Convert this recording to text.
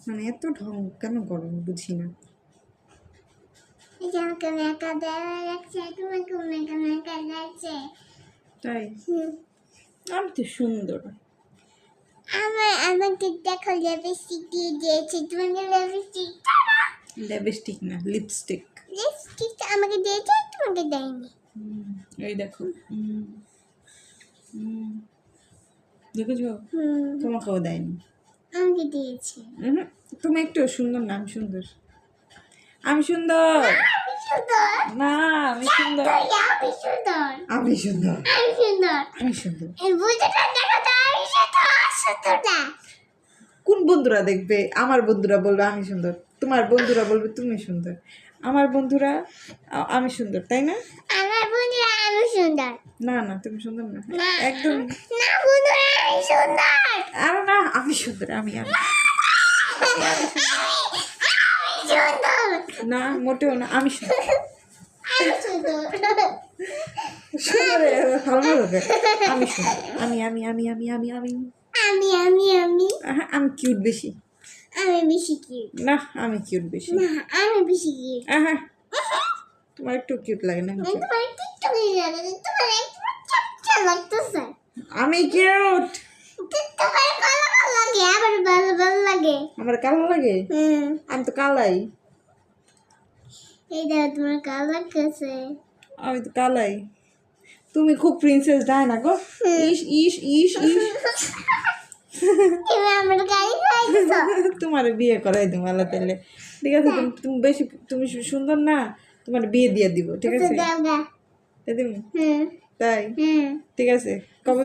মানে এত ঢং কেন করো বুঝি না। এই যে আমাকে মেকা দেওয়া লাগছে, তোমাকে মেকা লাগছে। তাই আমি তো সুন্দর। আমাকে দেখো লিপস্টিক দিয়ে দিয়েছে, তোমাকে লিপস্টিক লিপস্টিক না লিপস্টিক। লিপস্টিক আমাকে দিয়েছে, তোমাকে দেয়নি। এই দেখো দেখেছো, তোমাকেও দেয়নি, আমাকে দিয়েছে। তুমি একটু সুন্দর না, আমি সুন্দর, আমি সুন্দর না, আমি সুন্দর, আমি সুন্দর, আমি সুন্দর, আমি সুন্দর, আমি সুন্দর। এই বুঝটা দেখো তো, আমি সুন্দর না। কোন বন্ধুরা দেখবে? আমার বন্ধুরা বলবে আমি সুন্দর, তোমার বন্ধুরা বলবে তুমি সুন্দর, আমার বন্ধুরা আমি সুন্দর, তাই না? আমার বন্ধুরা আমি সুন্দর। না না তুমি সুন্দর না, একদম না বন্ধুরা আমি সুন্দর। আরে না, আমি সুন্দর, আমি সুন্দর না, মোটেও না, আমি সুন্দর। আমি সুন্দর। সুন্দর ভালো লাগে, আমি সুন্দর, আমি আমি আমি আমি আমি আমি আমি আমি আমি আমি কিউট বেশি। আমি বেশি কিউট না, আমি কিউট বেশি। না, আমি বেশি কিউট। হ্যাঁ, তোমার একটু কিউট লাগে না? তোমার টিকটক লাগে, তোমার একটু চাপচা লাগতেছে। আমি কিউট। তোমার কালো কালো লাগে, আবার ভালো ভালো লাগে। আমার কালো লাগে? আমি তো কালাই। এই দেখো তোমার কালো লাগতেছে। আমি তো কালাই। তুমি খুব প্রিন্সেস ডায়না গো। ইস ইস ইস ইস। তুমি আমার গাড়ি খাইছো। তোমার বিয়ে করাই দিব আল্লাহ তাআলা। ঠিক আছে, তুমি বেশি, তুমি সুন্দর না, তোমার বিয়ে দিয়ে দিব, ঠিক আছে? দাও গা। তাই দিব? হুম তাই হুম ঠিক আছে, কবে